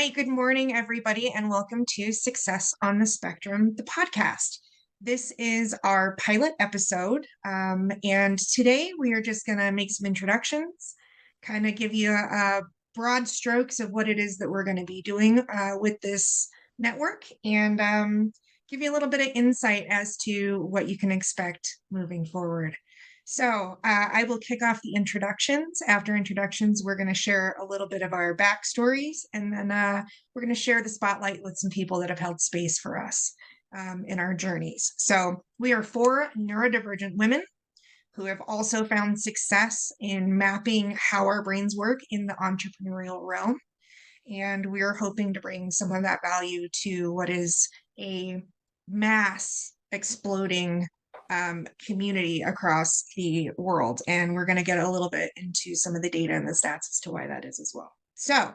Hi, good morning, everybody, and welcome to Success on the Spectrum, the podcast. This is our pilot episode, and today we are just going to make some introductions, kind of give you a broad strokes of what it is that we're going to be doing with this network, and give you a little bit of insight as to what you can expect moving forward. So I will kick off the introductions. After introductions, we're going to share a little bit of our backstories, and then we're going to share the spotlight with some people that have held space for us in our journeys. So we are four neurodivergent women who have also found success in mapping how our brains work in the entrepreneurial realm. And we are hoping to bring some of that value to what is a mass exploding community across the world. And we're going to get a little bit into some of the data and the stats as to why that is as well. So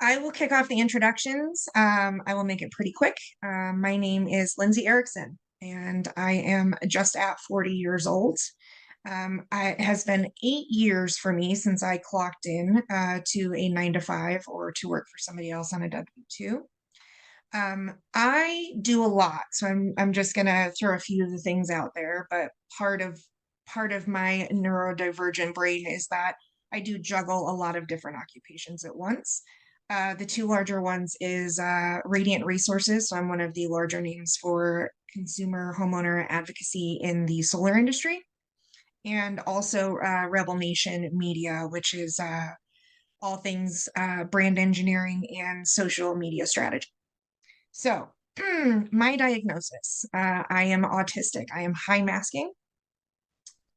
I will kick off the introductions. I will make it pretty quick. My name is Lyndsay Erickson, and I am just at 40 years old. It has been 8 years for me since I clocked in to a 9 to 5 or to work for somebody else on a W-2. I do a lot, so I'm just gonna throw a few of the things out there, but part of my neurodivergent brain is that I do juggle a lot of different occupations at once. The two larger ones is Radiant Resources, so I'm one of the larger names for consumer homeowner advocacy in the solar industry, and also Rebel Nation Media, which is all things brand engineering and social media strategy. So, my diagnosis, I am autistic. I am high masking,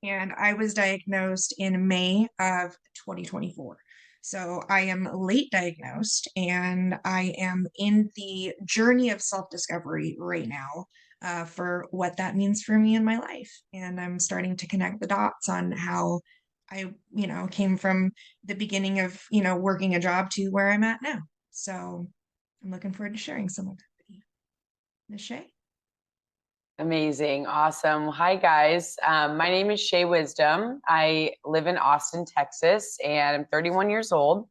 and I was diagnosed in May of 2024. So I am late diagnosed, and I am in the journey of self-discovery right now for what that means for me in my life. And I'm starting to connect the dots on how I, came from the beginning of, working a job to where I'm at now. So I'm looking forward to sharing some of that. Ms. Chey? Amazing. Awesome. Hi, guys. My name is Chey Wisdom. I live in Austin, Texas, and I'm 31 years old.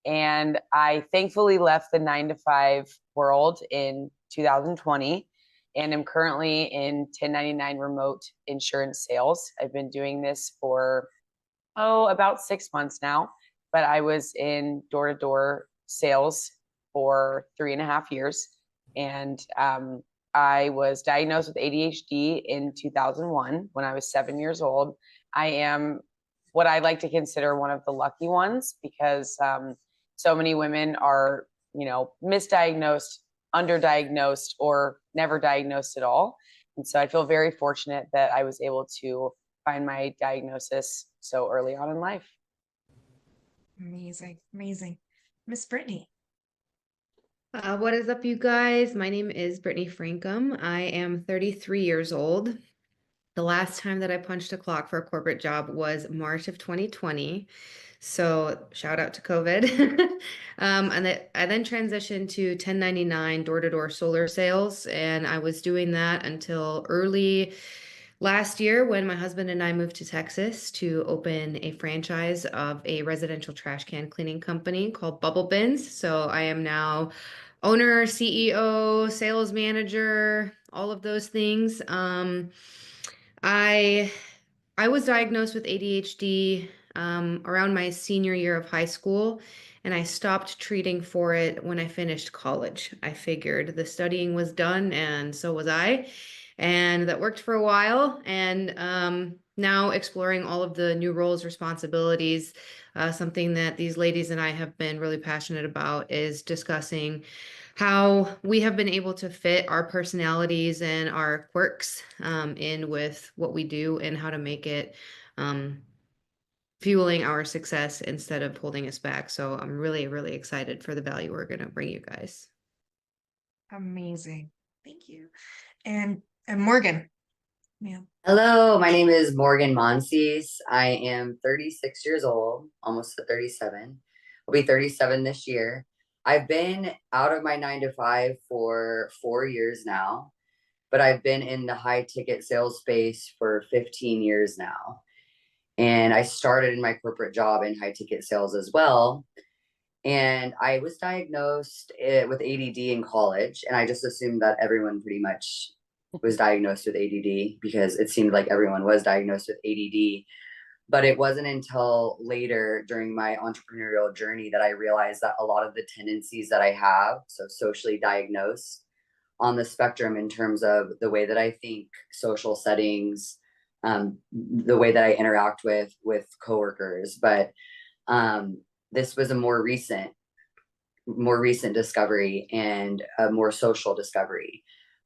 And I thankfully left the 9 to 5 world in 2020 and am currently in 1099 remote insurance sales. I've been doing this for, about 6 months now, but I was in door-to-door sales for 3.5 years. And I was diagnosed with ADHD in 2001 when I was 7 years old. I am what I like to consider one of the lucky ones because so many women are, misdiagnosed, underdiagnosed, or never diagnosed at all. And so I feel very fortunate that I was able to find my diagnosis so early on in life. Amazing, amazing. Miss Brittany. What is up, you guys? My name is Brittany Francom. I am 33 years old. The last time that I punched a clock for a corporate job was March of 2020. So shout out to COVID. I then transitioned to 1099 door-to-door solar sales, and I was doing that until early last year when my husband and I moved to Texas to open a franchise of a residential trash can cleaning company called Bubble Bins. So I am now owner, CEO, sales manager, all of those things. I was diagnosed with ADHD around my senior year of high school, and I stopped treating for it when I finished college. I figured the studying was done, and so was I. And that worked for a while. And now exploring all of the new roles, responsibilities, something that these ladies and I have been really passionate about is discussing how we have been able to fit our personalities and our quirks in with what we do and how to make it fueling our success instead of holding us back. So I'm really, really excited for the value we're going to bring you guys. Amazing. Thank you. And Morgan. Ma'am. Hello, my name is Morgan Monsees. I am 36 years old, almost to 37. I'll be 37 this year. I've been out of my 9 to 5 for 4 years now, but I've been in the high ticket sales space for 15 years now. And I started in my corporate job in high ticket sales as well. And I was diagnosed with ADD in college, and I just assumed that everyone pretty much was diagnosed with ADD because it seemed like everyone was diagnosed with ADD. But it wasn't until later during my entrepreneurial journey that I realized that a lot of the tendencies that I have, so socially diagnosed, on the spectrum in terms of the way that I think, social settings, the way that I interact with coworkers. But this was a more recent discovery and a more social discovery.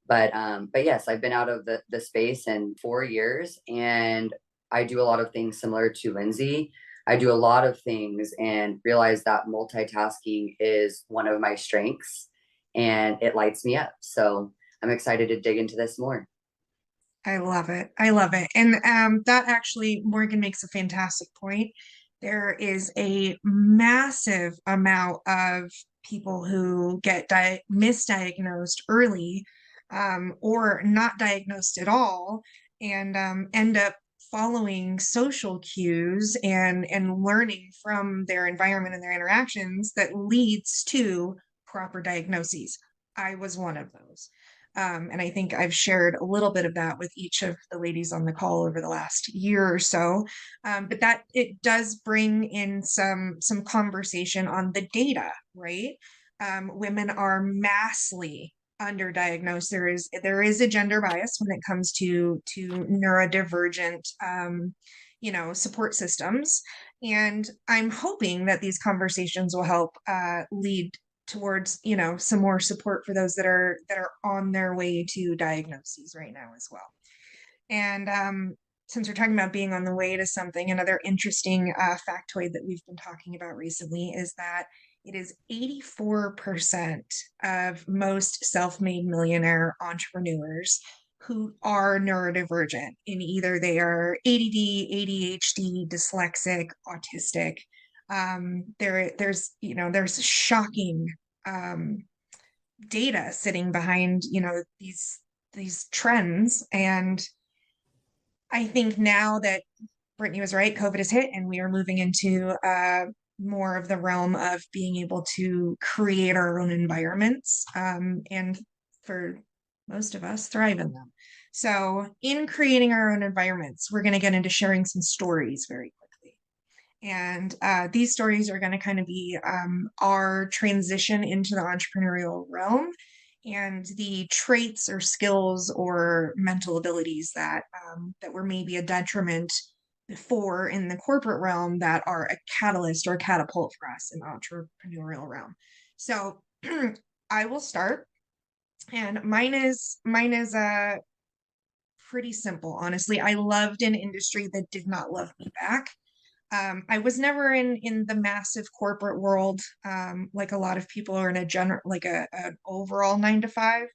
But yes, I've been out of the space in 4 years, and I do a lot of things similar to Lyndsay. I do a lot of things and realize that multitasking is one of my strengths, and it lights me up. So I'm excited to dig into this more. I love it. I love it. And that actually, Morgan makes a fantastic point. There is a massive amount of people who get misdiagnosed early, or not diagnosed at all, and end up following social cues and learning from their environment and their interactions that leads to proper diagnoses. I was one of those. And I think I've shared a little bit of that with each of the ladies on the call over the last year or so. But that it does bring in some conversation on the data, right? Women are massively underdiagnosed. There is a gender bias when it comes to neurodivergent support systems. And I'm hoping that these conversations will help lead towards some more support for those that are on their way to diagnoses right now as well. And since we're talking about being on the way to something, another interesting factoid that we've been talking about recently is that it is 84% of most self-made millionaire entrepreneurs who are neurodivergent in either they are ADD, ADHD, dyslexic, autistic. There's shocking data sitting behind these trends. And I think now that Brittany was right, COVID has hit and we are moving into more of the realm of being able to create our own environments, and for most of us thrive in them. So in creating our own environments, we're going to get into sharing some stories very quickly. And these stories are going to kind of be our transition into the entrepreneurial realm and the traits or skills or mental abilities that were maybe a detriment before in the corporate realm that are a catalyst or a catapult for us in the entrepreneurial realm. So I will start, and mine is pretty simple. Honestly, I loved an industry that did not love me back. I was never in the massive corporate world, like a lot of people are in an overall 9 to 5.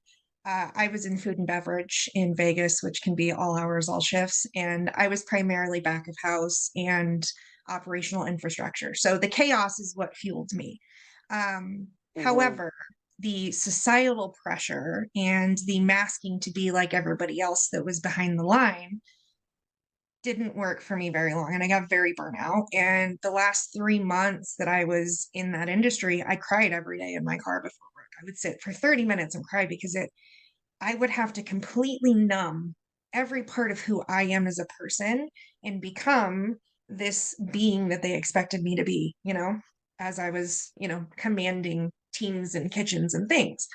I was in food and beverage in Vegas, which can be all hours, all shifts. And I was primarily back of house and operational infrastructure. So the chaos is what fueled me. However, the societal pressure and the masking to be like everybody else that was behind the line didn't work for me very long, and I got very burnt out. And the last 3 months that I was in that industry, I cried every day in my car before work. I would sit for 30 minutes and cry because I would have to completely numb every part of who I am as a person and become this being that they expected me to be, as I was, commanding teams and kitchens and things.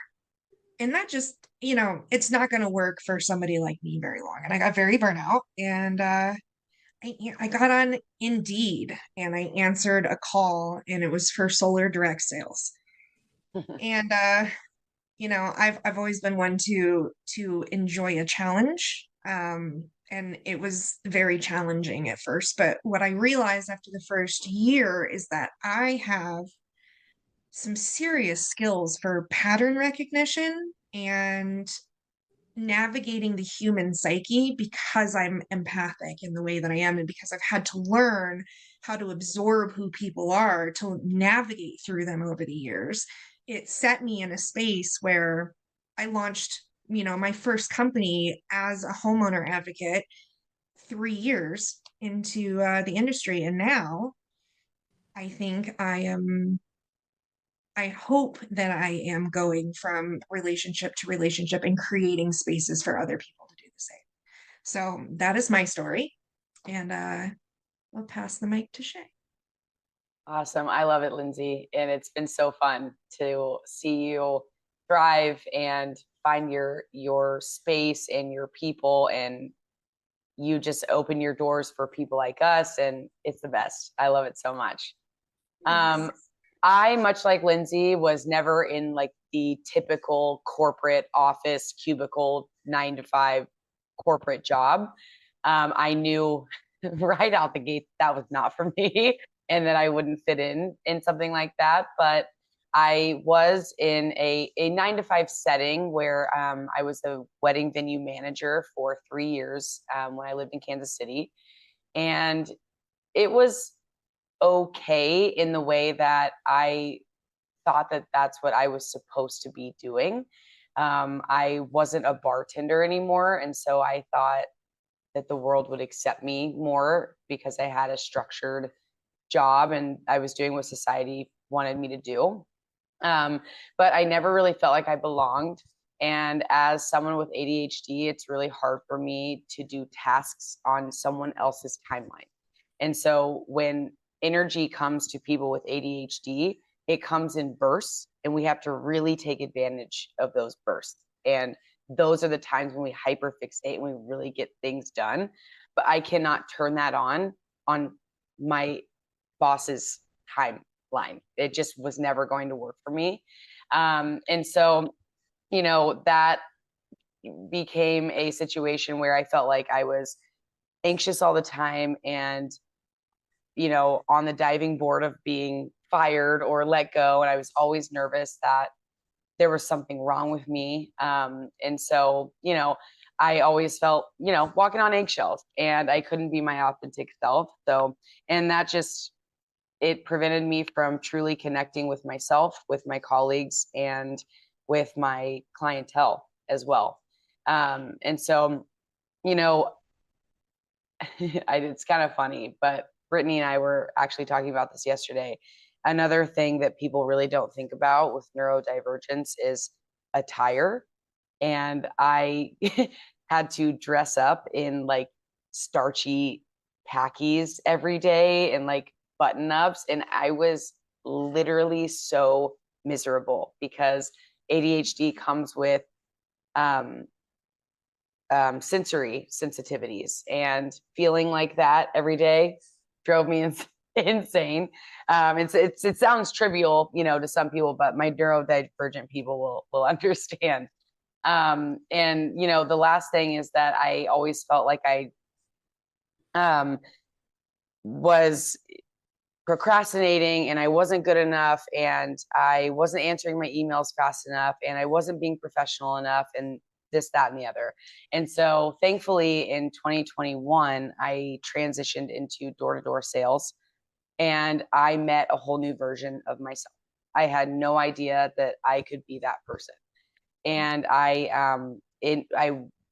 And that just, it's not going to work for somebody like me very long. And I got very burnt out, and I got on Indeed and I answered a call, and it was for solar direct sales. And I've always been one to enjoy a challenge. And it was very challenging at first. But what I realized after the first year is that I have some serious skills for pattern recognition and navigating the human psyche because I'm empathic in the way that I am, and because I've had to learn how to absorb who people are to navigate through them over the years. It set me in a space where I launched, my first company as a homeowner advocate 3 years into the industry. And now I think I am I hope that I am going from relationship to relationship and creating spaces for other people to do the same. So that is my story. And I'll pass the mic to Chey. Awesome. I love it, Lyndsay. And it's been so fun to see you thrive and find your space and your people, and you just open your doors for people like us, and it's the best. I love it so much. Yes. I, much like Lyndsay, was never in like the typical corporate office cubicle 9 to 5 corporate job. I knew right out the gate that was not for me, and that I wouldn't fit in something like that. But I was in a 9 to 5 setting where I was a wedding venue manager for 3 years when I lived in Kansas City. And it was okay in the way that I thought that that's what I was supposed to be doing. I wasn't a bartender anymore. And so I thought that the world would accept me more because I had a structured job and I was doing what society wanted me to do. But I never really felt like I belonged. And as someone with ADHD, it's really hard for me to do tasks on someone else's timeline. And so when energy comes to people with ADHD, it comes in bursts, and we have to really take advantage of those bursts. And those are the times when we hyperfixate and we really get things done. But I cannot turn that on my boss's timeline. It just was never going to work for me. And so, you know, that became a situation where I felt like I was anxious all the time and, you know, on the diving board of being fired or let go. And I was always nervous that there was something wrong with me. And so, you know, I always felt, you know, walking on eggshells, and I couldn't be my authentic self. So, and that just, it prevented me from truly connecting with myself, with my colleagues, and with my clientele as well. And so, you know, it's kind of funny, but Brittany and I were actually talking about this yesterday. Another thing that people really don't think about with neurodivergence is attire. And I had to dress up in like starchy khakis every day and like button ups. And I was literally so miserable because ADHD comes with sensory sensitivities, and feeling like that every day drove me insane. It sounds trivial, you know, to some people, but my neurodivergent people will understand. And you know, the last thing is that I always felt like I was procrastinating, and I wasn't good enough, and I wasn't answering my emails fast enough, and I wasn't being professional enough, and this, that, and the other. And so thankfully in 2021, I transitioned into door-to-door sales, and I met a whole new version of myself. I had no idea that I could be that person. And I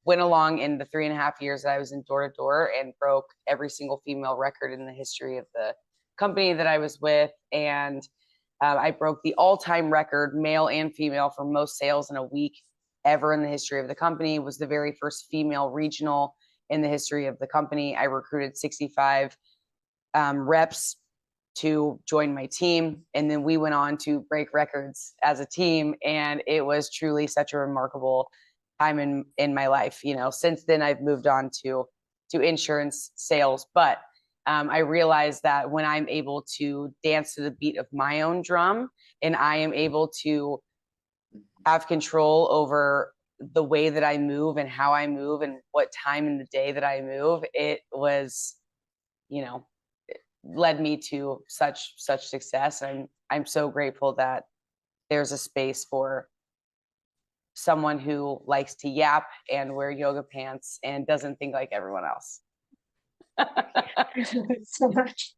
went along in the 3.5 years that I was in door-to-door and broke every single female record in the history of the company that I was with. And I broke the all-time record, male and female, for most sales in a week ever in the history of the company. It was the very first female regional in the history of the company. I recruited 65 reps to join my team. And then we went on to break records as a team. And it was truly such a remarkable time in my life. You know, since then I've moved on to insurance sales. But I realized that when I'm able to dance to the beat of my own drum, and I am able to have control over the way that I move and how I move and what time in the day that I move, it was, you know, it led me to such success. And I'm so grateful that there's a space for someone who likes to yap and wear yoga pants and doesn't think like everyone else. I love it so much.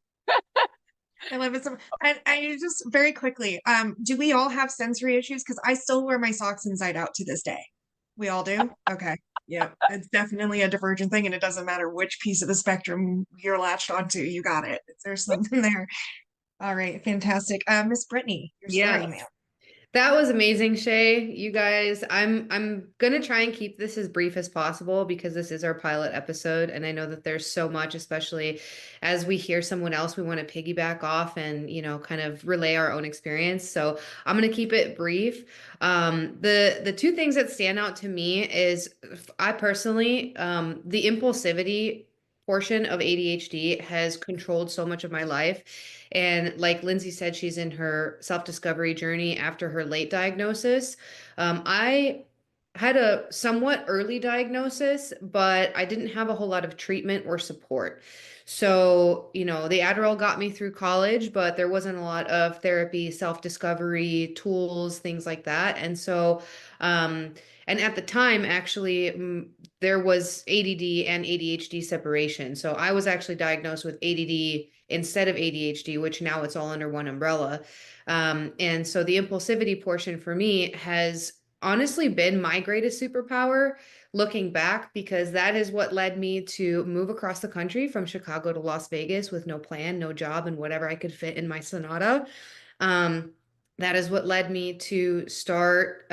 I love it so much. And I just very quickly, do we all have sensory issues? Because I still wear my socks inside out to this day. We all do? Okay. Yeah, it's definitely a divergent thing, and it doesn't matter which piece of the spectrum you're latched onto, you got it. There's something there. All right, fantastic. Miss Brittany, your story, ma'am. That was amazing, Chey. You guys, I'm gonna try and keep this as brief as possible because this is our pilot episode, and I know that there's so much, especially as we hear someone else, we want to piggyback off and kind of relay our own experience. So I'm gonna keep it brief. The two things that stand out to me is I personally, the impulsivity portion of ADHD has controlled so much of my life. And like Lyndsay said, she's in her self-discovery journey after her late diagnosis. I had a somewhat early diagnosis, but I didn't have a whole lot of treatment or support. So, the Adderall got me through college, but there wasn't a lot of therapy, self-discovery tools, things like that. And so, and at the time, actually, there was ADD and ADHD separation. So I was actually diagnosed with ADD instead of ADHD, which now it's all under one umbrella. And so the impulsivity portion for me has honestly been my greatest superpower looking back, because that is what led me to move across the country from Chicago to Las Vegas with no plan, no job, and whatever I could fit in my Sonata. That is what led me to start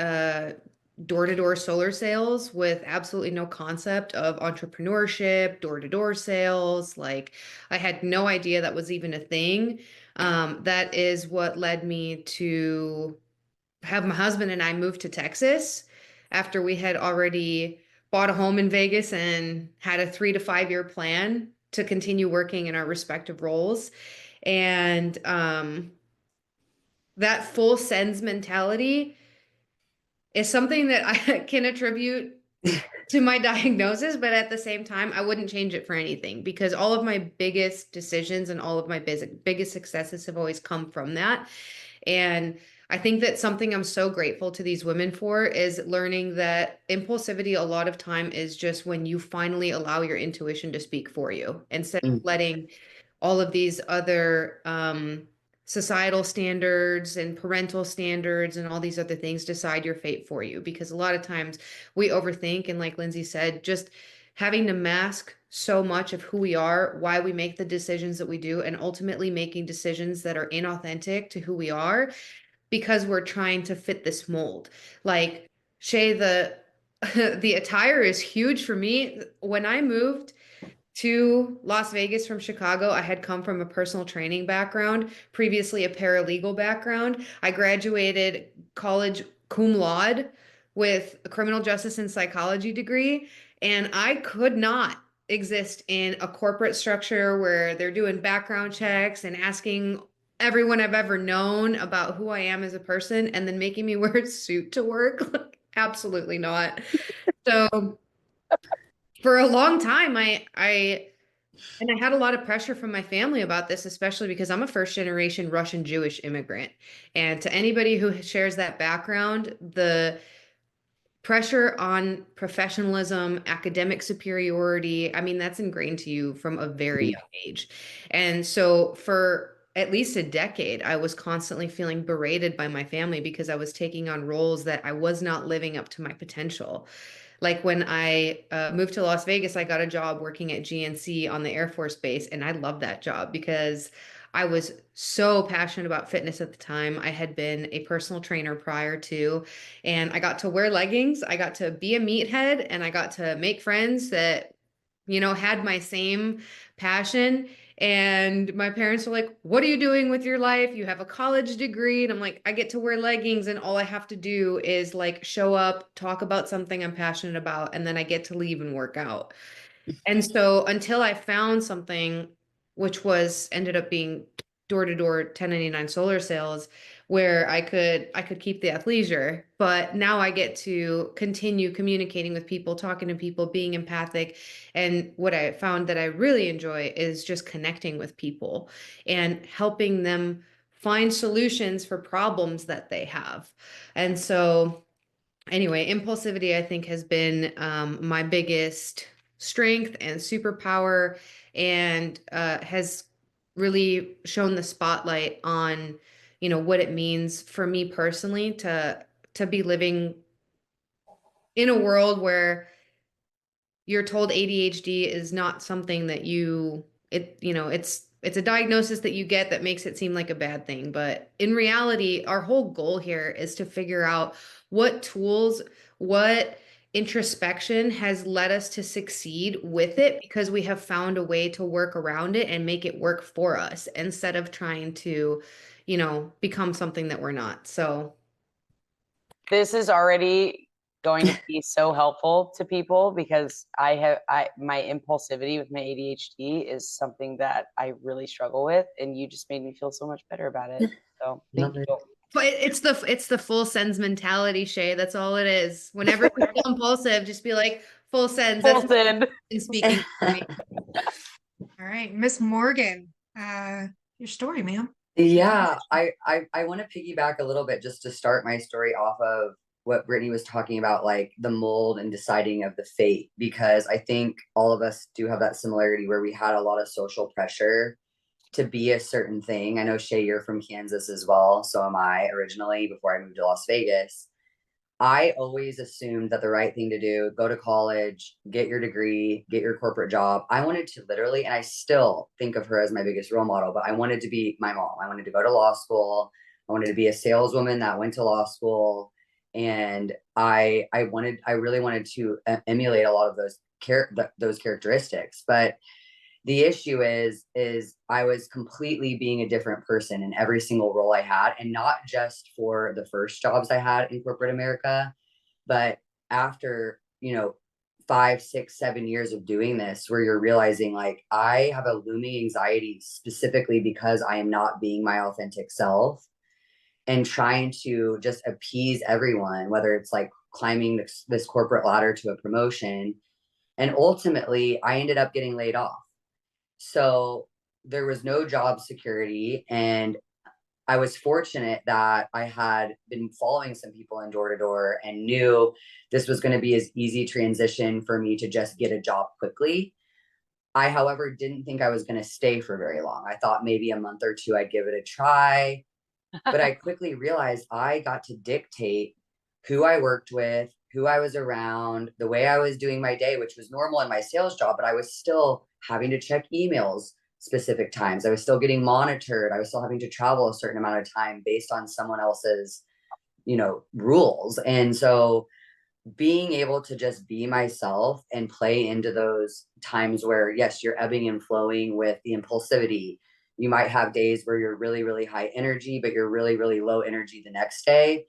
door-to-door solar sales with absolutely no concept of entrepreneurship, door-to-door sales. Like, I had no idea that was even a thing. That is what led me to have my husband and I move to Texas after we had already bought a home in Vegas and had a 3 to 5 year plan to continue working in our respective roles. And that full sends mentality is something that I can attribute to my diagnosis, but at the same time, I wouldn't change it for anything, because all of my biggest decisions and all of my biggest successes have always come from that. And I think that something I'm so grateful to these women for is learning that impulsivity a lot of time is just when you finally allow your intuition to speak for you, instead of letting all of these other societal standards and parental standards and all these other things decide your fate for you. Because a lot of times we overthink, and like Lyndsay said, just having to mask so much of who we are, why we make the decisions that we do, and ultimately making decisions that are inauthentic to who we are because we're trying to fit this mold. Like, Chey, the the attire is huge for me. When I moved to Las Vegas from Chicago, I had come from a personal training background, previously a paralegal background. I graduated college cum laude with a criminal justice and psychology degree, and I could not exist in a corporate structure where they're doing background checks and asking everyone I've ever known about who I am as a person and then making me wear a suit to work. Absolutely not. So for a long time, I had a lot of pressure from my family about this, especially because I'm a first generation Russian Jewish immigrant. And to anybody who shares that background, the pressure on professionalism, academic superiority, I mean, that's ingrained to you from a very young age. And so for at least a decade, I was constantly feeling berated by my family because I was taking on roles that I was not living up to my potential. Like when I moved to Las Vegas, I got a job working at GNC on the Air Force Base, and I loved that job because I was so passionate about fitness at the time. I had been a personal trainer prior to, and I got to wear leggings. I got to be a meathead, and I got to make friends that, had my same passion. And my parents were like, "What are you doing with your life? You have a college degree." And I'm like, "I get to wear leggings, and all I have to do is like show up, talk about something I'm passionate about, and then I get to leave and work out." And so until I found something, which was ended up being door-to-door 1099 solar sales, where I could keep the athleisure, but now I get to continue communicating with people, talking to people, being empathic. And what I found that I really enjoy is just connecting with people and helping them find solutions for problems that they have. And so anyway, impulsivity, I think, has been my biggest strength and superpower, and has really shown the spotlight on, what it means for me personally to be living in a world where you're told ADHD is not something that it's it's a diagnosis that you get that makes it seem like a bad thing. But in reality, our whole goal here is to figure out what tools, what introspection has led us to succeed with it, because we have found a way to work around it and make it work for us instead of trying to, become something that we're not. So this is already going to be so helpful to people, because my impulsivity with my ADHD is something that I really struggle with, and you just made me feel so much better about it. So thank you. But it's the full sends mentality, Chey. That's all it is. Whenever you feel impulsive, just be like, full sends. Full That's send. speaking for me. All right, Miss Morgan, your story, ma'am. Yeah, I want to piggyback a little bit just to start my story off of what Brittany was talking about, like the mold and deciding of the fate, because I think all of us do have that similarity where we had a lot of social pressure to be a certain thing. I know, Chey, you're from Kansas as well. So am I originally, before I moved to Las Vegas. I always assumed that the right thing to do, go to college, get your degree, get your corporate job. I wanted to literally, and I still think of her as my biggest role model, but I wanted to be my mom. I wanted to go to law school. I wanted to be a saleswoman that went to law school. And I really wanted to emulate a lot of those characteristics. But the issue is I was completely being a different person in every single role I had, and not just for the first jobs I had in corporate America, but after, 5, 6, 7 years of doing this, where you're realizing, like, I have a looming anxiety specifically because I am not being my authentic self and trying to just appease everyone, whether it's like climbing this corporate ladder to a promotion. And ultimately, I ended up getting laid off. So there was no job security, and I was fortunate that I had been following some people in door to door and knew this was going to be as easy transition for me to just get a job quickly. I, however, didn't think I was going to stay for very long. I thought maybe a month or two I'd give it a try, but I quickly realized I got to dictate who I worked with, who I was around, the way I was doing my day, which was normal in my sales job, but I was still having to check emails specific times. I was still getting monitored. I was still having to travel a certain amount of time based on someone else's, rules. And so being able to just be myself and play into those times where, yes, you're ebbing and flowing with the impulsivity. You might have days where you're really, really high energy, but you're really, really low energy the next day.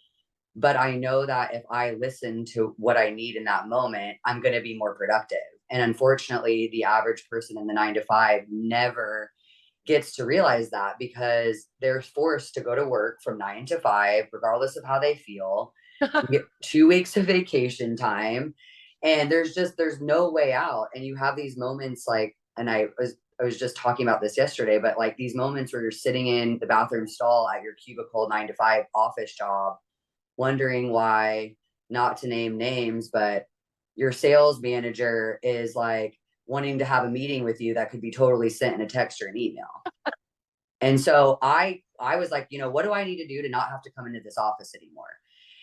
But I know that if I listen to what I need in that moment, I'm going to be more productive. And unfortunately, the average person in the 9 to 5 never gets to realize that, because they're forced to go to work from 9 to 5, regardless of how they feel. You get 2 weeks of vacation time, and there's no way out. And you have these moments like, and I was just talking about this yesterday, but like these moments where you're sitting in the bathroom stall at your cubicle 9 to 5 office job, wondering why, not to name names, but your sales manager is like wanting to have a meeting with you that could be totally sent in a text or an email. And so I was like, what do I need to do to not have to come into this office anymore?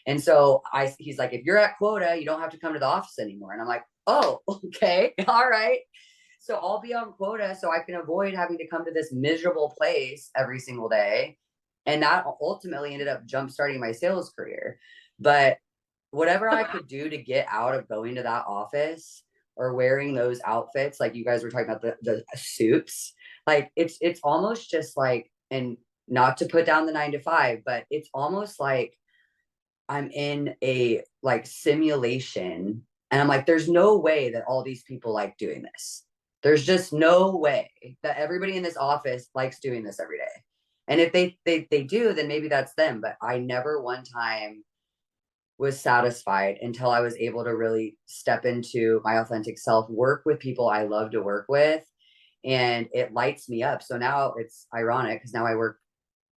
And so he's like, if you're at quota, you don't have to come to the office anymore. And I'm like, oh, okay. All right. So I'll be on quota so I can avoid having to come to this miserable place every single day. And that ultimately ended up jumpstarting my sales career. But whatever I could do to get out of going to that office or wearing those outfits, like you guys were talking about the suits, like it's almost just like, and not to put down the 9 to 5, but it's almost like I'm in a like simulation, and I'm like, there's no way that all these people like doing this. There's just no way that everybody in this office likes doing this every day. And if they do, then maybe that's them. But I never one time was satisfied until I was able to really step into my authentic self, work with people I love to work with, and it lights me up. So now it's ironic because now I work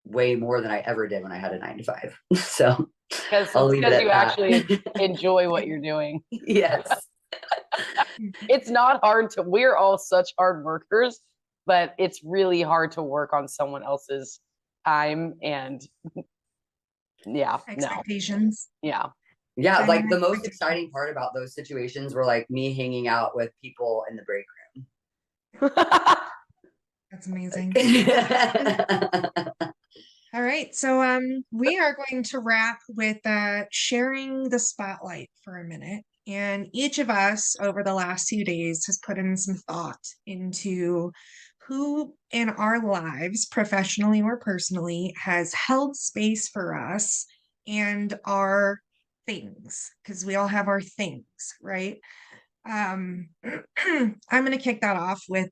way more than I ever did when I had a 9 to 5. So I'll leave it at you that. actually enjoy what you're doing. Yes. It's not hard we're all such hard workers, but it's really hard to work on someone else's time and expectations. Yeah. Like the most exciting part about those situations were like me hanging out with people in the break room. That's amazing. All right, so we are going to wrap with sharing the spotlight for a minute. And each of us over the last few days has put in some thought into who in our lives, professionally or personally, has held space for us and our things, because we all have our things, right? I'm going to kick that off with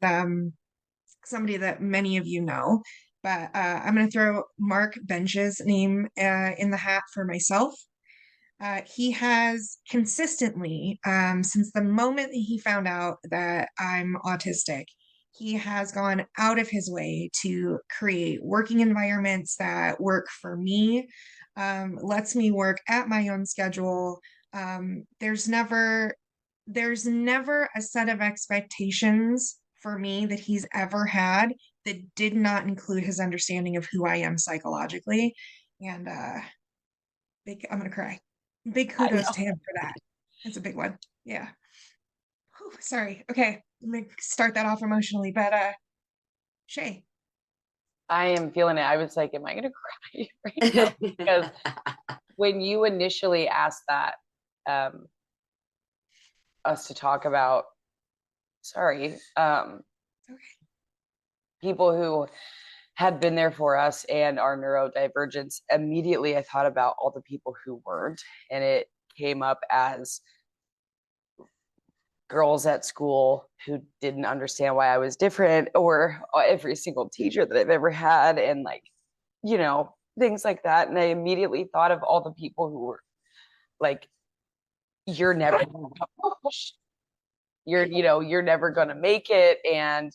somebody that many of you know, but I'm going to throw Mark Bench's name in the hat for myself. He has consistently, since the moment that he found out that I'm autistic, he has gone out of his way to create working environments that work for me, lets me work at my own schedule. There's never a set of expectations for me that he's ever had that did not include his understanding of who I am psychologically. And I'm gonna cry. Big kudos to him for that. That's a big one. Yeah. Whew, sorry. Okay. Let me start that off emotionally. But Chey. I am feeling it. I was like, am I gonna cry right now? Because when you initially asked that, us to talk about, people who had been there for us and our neurodivergence, immediately I thought about all the people who weren't, and it came up as girls at school who didn't understand why I was different, or every single teacher that I've ever had, and like, you know, things like that. And I immediately thought of all the people who were like, you're never you're never gonna make it. And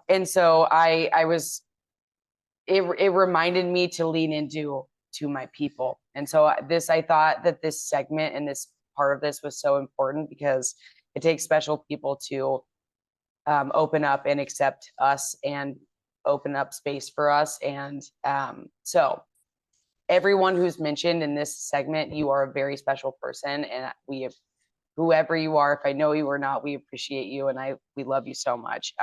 and so it reminded me to lean into my people. And so I thought that this segment and this part of this was so important, because it takes special people to open up and accept us and open up space for us. And so everyone who's mentioned in this segment, you are a very special person, and whoever you are, if I know you or not, we appreciate you, and we love you so much.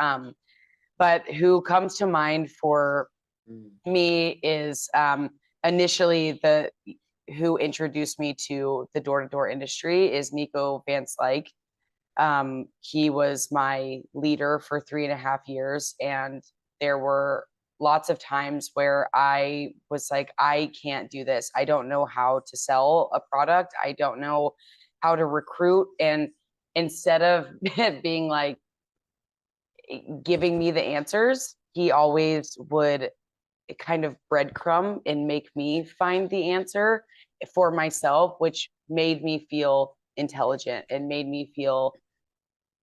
But who comes to mind for me is initially who introduced me to the door-to-door industry is Nico Van Slyke. He was my leader for 3.5 years, and there were lots of times where I was like, I can't do this. I don't know how to sell a product. I don't know how to recruit. And instead of being like, giving me the answers, he always would kind of breadcrumb and make me find the answer for myself, which made me feel intelligent and made me feel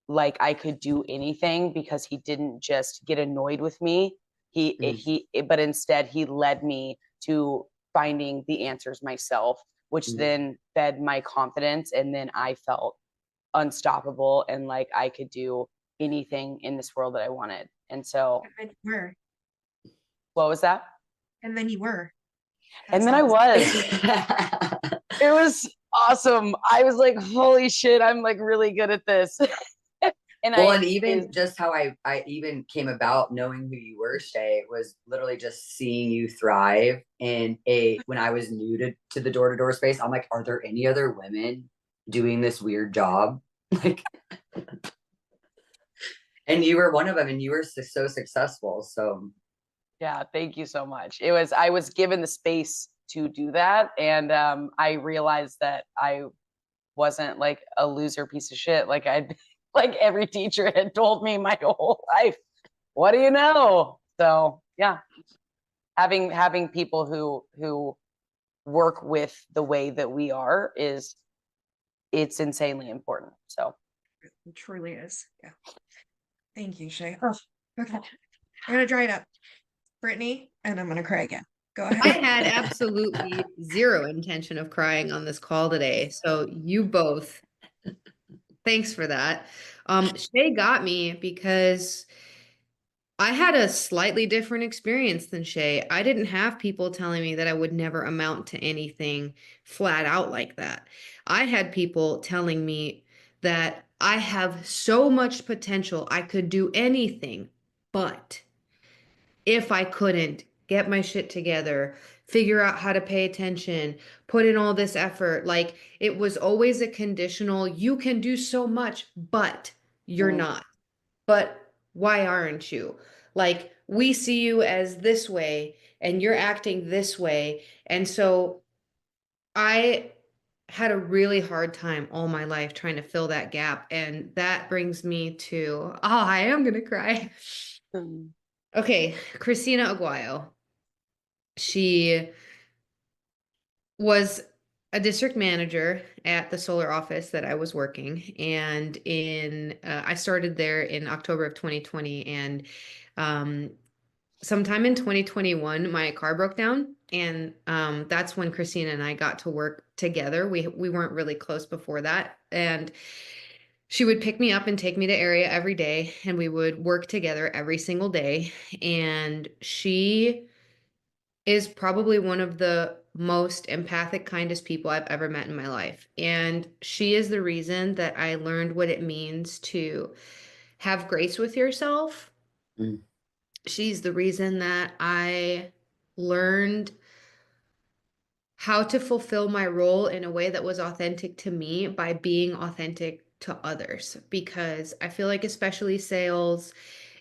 like I could do anything, because he didn't just get annoyed with me. But instead he led me to finding the answers myself, which then fed my confidence. And then I felt unstoppable and like I could do anything in this world that I wanted. And so, And then you were. What was that? And then you were. And then I was. It was awesome. I was like, holy shit, I'm like really good at this. And even just how I even came about knowing who you were, Chey, was literally just seeing you thrive when I was new to the door-to-door space. I'm like, are there any other women doing this weird job? Like, and you were one of them, and you were so successful. So yeah, thank you so much. I was given the space to do that. And I realized that I wasn't like a loser piece of shit. Like like every teacher had told me my whole life. What do you know? So yeah, having people who work with the way that we are it's insanely important. So it truly is. Yeah. Thank you, Chey. Oh, okay. I'm gonna dry it up. Brittany, and I'm gonna cry again. Go ahead. I had absolutely zero intention of crying on this call today. So you both, thanks for that. Chey got me because I had a slightly different experience than Chey. I didn't have people telling me that I would never amount to anything flat out like that. I had people telling me that I have so much potential, I could do anything, But if I couldn't get my shit together, figure out how to pay attention, put in all this effort, like it was always a conditional, you can do so much, but you're not. But why aren't you? Like, we see you as this way and you're acting this way. And so I had a really hard time all my life trying to fill that gap. And that brings me to, oh, I am going to cry. Okay, Christina Aguayo. She was a district manager at the solar office that I was working, and I started there in October of 2020, and sometime in 2021 my car broke down, and that's when Christina and I got to work together. We weren't really close before that, and she would pick me up and take me to area every day, and we would work together every single day. And she is probably one of the most empathic, kindest people I've ever met in my life. And she is the reason that I learned what it means to have grace with yourself. Mm. She's the reason that I learned how to fulfill my role in a way that was authentic to me by being authentic to others. Because I feel like, especially sales,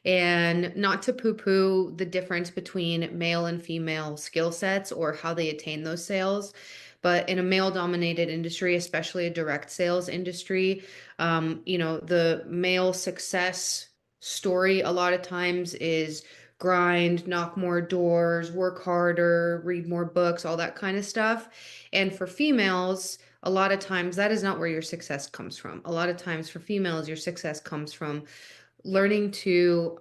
and not to poo-poo the difference between male and female skill sets or how they attain those sales, but in a male-dominated industry, especially a direct sales industry, the male success story a lot of times is grind, knock more doors, work harder, read more books, all that kind of stuff. And for females, a lot of times that is not where your success comes from. A lot of times for females, your success comes from learning to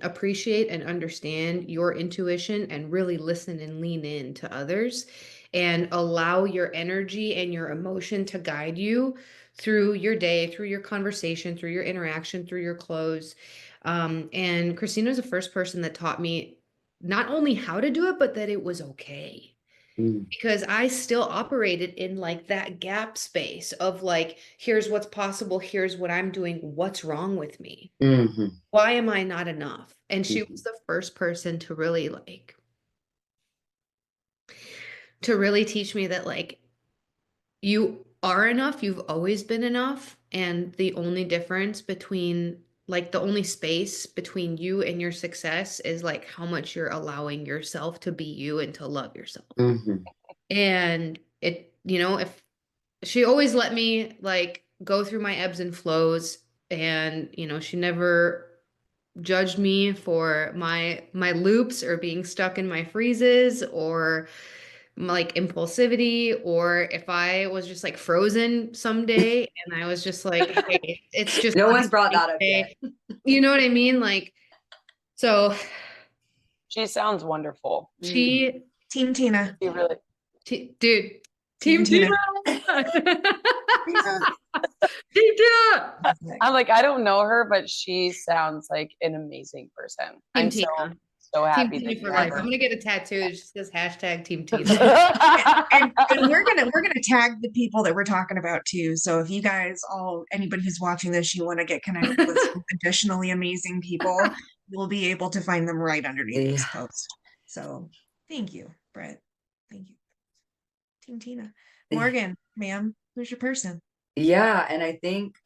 appreciate and understand your intuition and really listen and lean in to others and allow your energy and your emotion to guide you through your day, through your conversation, through your interaction, through your clothes. And Christina was the first person that taught me not only how to do it, but that it was okay. Because I still operated in like that gap space of like, here's what's possible, here's what I'm doing, what's wrong with me? Mm-hmm. Why am I not enough? And she was the first person to really teach me that like, you are enough, you've always been enough, and the only difference between like the only space between you and your success is like how much you're allowing yourself to be you and to love yourself. Mm-hmm. And if she always let me like go through my ebbs and flows, and she never judged me for my loops or being stuck in my freezes or like impulsivity, or if I was just like frozen someday and I was just like, hey, it's just No one's brought that up yet. You know what I mean? Like, so She sounds wonderful. Team Tina. She really, dude, Team Tina. Team Tina. I'm like, I don't know her, but she sounds like an amazing person. Team I'm Tina. so happy Team that Tina for you life. have her. I'm gonna get a tattoo. It just says hashtag Team Tina. and we're gonna tag the people that we're talking about too. So if you guys anybody who's watching this, you want to get connected with some additionally amazing people, you'll be able to find them right underneath this post. So thank you, Brett. Thank you. Team Tina. Morgan, ma'am, who's your person? Yeah, and I think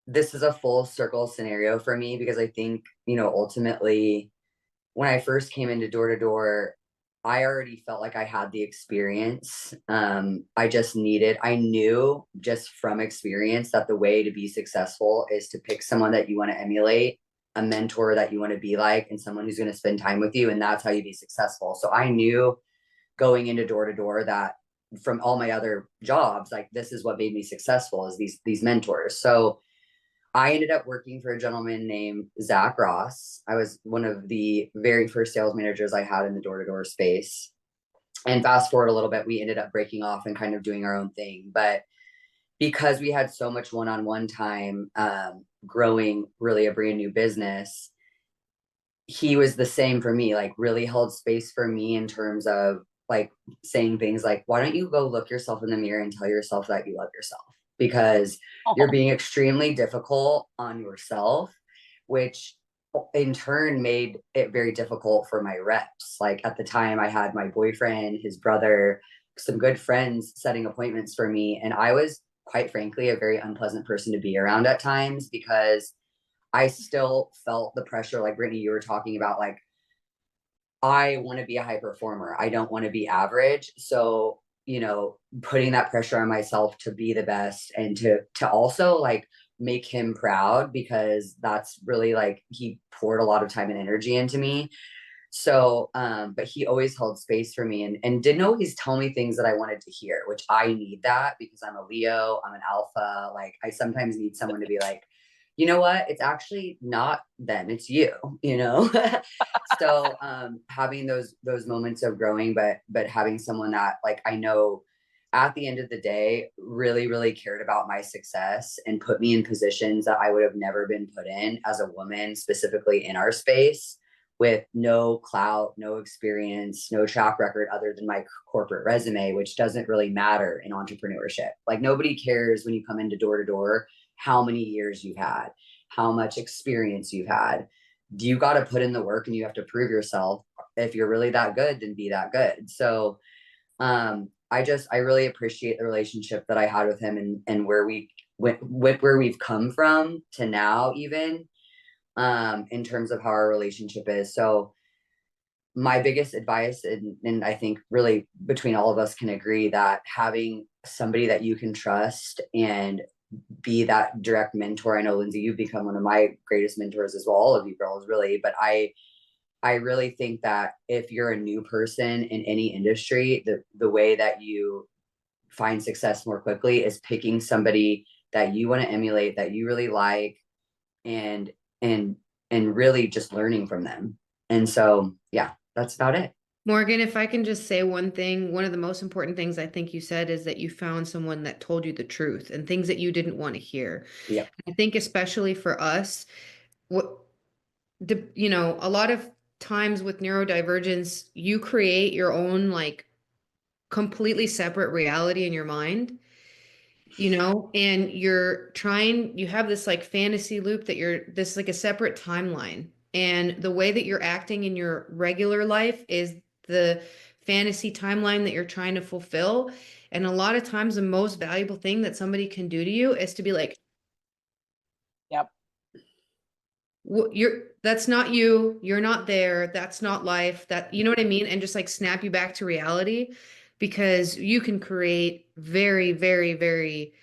this is a full circle scenario for me, because I think, ultimately when I first came into door to door, I already felt like I had the experience. I knew just from experience that the way to be successful is to pick someone that you want to emulate, a mentor that you want to be like, and someone who's going to spend time with you. And that's how you be successful. So I knew going into door to door that from all my other jobs, like this is what made me successful, is these mentors. So I ended up working for a gentleman named Zach Ross. I was one of the very first sales managers I had in the door-to-door space. And fast forward a little bit, we ended up breaking off and kind of doing our own thing. But because we had so much one-on-one time, growing really a brand new business, he was the same for me, like really held space for me in terms of like saying things like, why don't you go look yourself in the mirror and tell yourself that you love yourself? Because you're being extremely difficult on yourself, which in turn made it very difficult for my reps. Like at the time I had my boyfriend, his brother, some good friends setting appointments for me. And I was quite frankly a very unpleasant person to be around at times because I still felt the pressure, like Brittany, you were talking about, like, I want to be a high performer. I don't want to be average. So, putting that pressure on myself to be the best and to also like make him proud, because that's really like he poured a lot of time and energy into me. So, but he always held space for me and didn't always tell me things that I wanted to hear, which I need that because I'm a Leo, I'm an alpha. Like I sometimes need someone to be like, you know what? It's actually not them, it's you, So, having those moments of growing, but having someone that like, I know at the end of the day, really, really cared about my success and put me in positions that I would have never been put in as a woman, specifically in our space, with no clout, no experience, no track record other than my corporate resume, which doesn't really matter in entrepreneurship. Like nobody cares when you come into door to door how many years you've had, how much experience you've had. You got to put in the work and you have to prove yourself. If you're really that good, then be that good. So I really appreciate the relationship that I had with him and where we went, where we've come from to now, even in terms of how our relationship is. So my biggest advice, and I think really between all of us can agree that having somebody that you can trust and be that direct mentor. I know, Lyndsay, you've become one of my greatest mentors as well, all of you girls really, but I really think that if you're a new person in any industry, the way that you find success more quickly is picking somebody that you want to emulate, that you really like, and really just learning from them. And so, yeah, that's about it. Morgan, if I can just say one thing, one of the most important things I think you said is that you found someone that told you the truth and things that you didn't want to hear. Yeah. I think especially for us, a lot of times with neurodivergence, you create your own like completely separate reality in your mind, and you have this like fantasy loop that this like a separate timeline. And the way that you're acting in your regular life is the fantasy timeline that you're trying to fulfill. And a lot of times the most valuable thing that somebody can do to you is to be like, Yep. That's not you, you're not there, that's not life, that, you know what I mean? And just like snap you back to reality, because you can create very, very, very,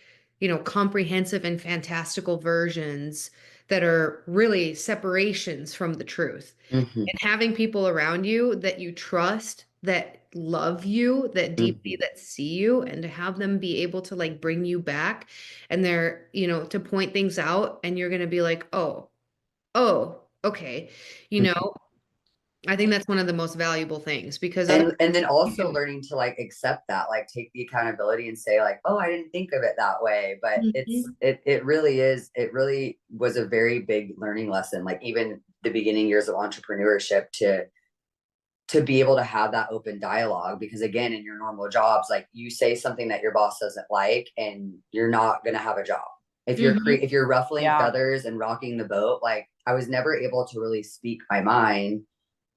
comprehensive and fantastical versions that are really separations from the truth. Mm-hmm. And having people around you that you trust, that love you, that deeply, that see you, and to have them be able to like bring you back, and they're, to point things out, and you're going to be like, oh, okay. I think that's one of the most valuable things, because and then also learning to like accept that, like take the accountability and say like, oh, I didn't think of it that way. But it really was a very big learning lesson. Like even the beginning years of entrepreneurship, to be able to have that open dialogue, because again, in your normal jobs, like you say something that your boss doesn't like and you're not going to have a job. If you're ruffling feathers and rocking the boat, like I was never able to really speak my mind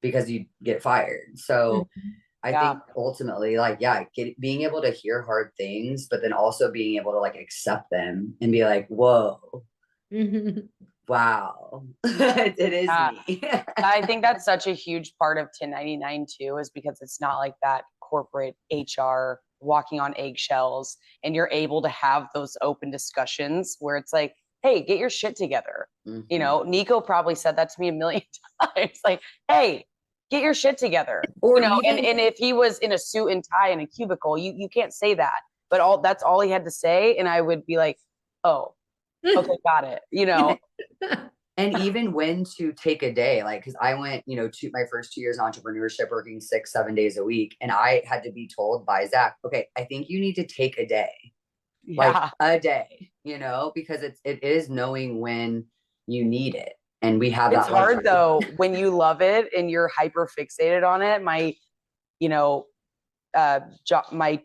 because you get fired. So I think ultimately, like, being able to hear hard things, but then also being able to like accept them and be like, whoa, wow, it is me. I think that's such a huge part of 1099 too, is because it's not like that corporate HR walking on eggshells, and you're able to have those open discussions where it's like, hey, get your shit together. Nico probably said that to me a million times, like, hey, get your shit together. Or and if he was in a suit and tie in a cubicle, you can't say that, but that's all he had to say, and I would be like, oh, okay, got it. And even when to take a day, like, because I went, to my first 2 years in entrepreneurship, working 6-7 days a week, and I had to be told by Zach, okay, I think you need to take a day, like a day, because it is knowing when you need it. And we have that. It's hard though, when you love it and you're hyper fixated on it. My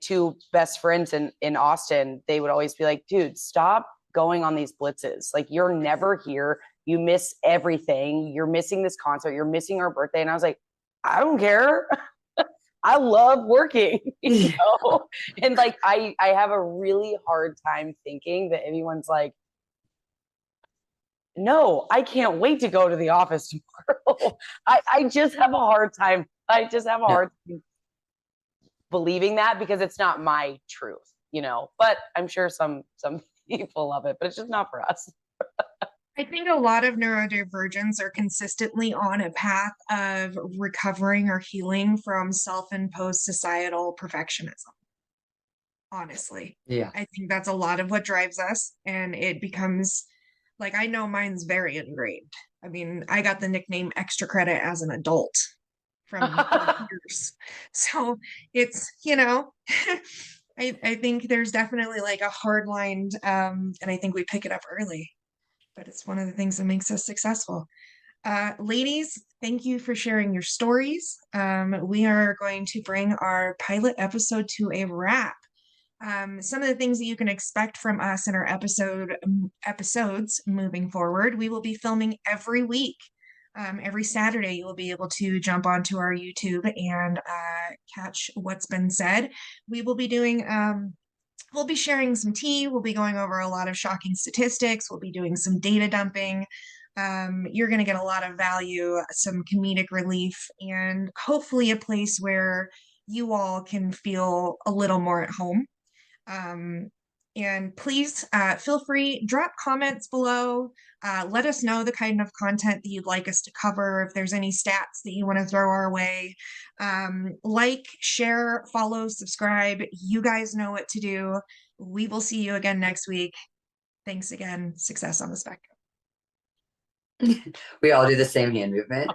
two best friends in Austin, they would always be like, dude, stop going on these blitzes. Like, you're never here. you miss everything. You're missing this concert. You're missing our birthday. And I was like, I don't care. I love working, you know? And like, I have a really hard time thinking that anyone's like, no, I can't wait to go to the office tomorrow. I just have a hard time. I just have a hard time believing that, because it's not my truth, you know, but I'm sure some people love it, but it's just not for us. I think a lot of neurodivergents are consistently on a path of recovering or healing from self-imposed societal perfectionism. Honestly. Yeah. I think that's a lot of what drives us, and it becomes like, I know mine's very ingrained. I mean, I got the nickname extra credit as an adult from years. So it's, you know, I think there's definitely like a hard line, and I think we pick it up early, but it's one of the things that makes us successful. Ladies, thank you for sharing your stories. We are going to bring our pilot episode to a wrap. Some of the things that you can expect from us in our episodes moving forward: we will be filming every week. Every Saturday, you will be able to jump onto our YouTube and catch what's been said. We will be doing we'll be sharing some tea. We'll be going over a lot of shocking statistics. We'll be doing some data dumping. You're going to get a lot of value, some comedic relief, and hopefully a place where you all can feel a little more at home. And please feel free, drop comments below. Let us know the kind of content that you'd like us to cover. If there's any stats that you want to throw our way, like, share, follow, subscribe. You guys know what to do. We will see you again next week. Thanks again. Success on the Spectrum. We all do the same hand movement.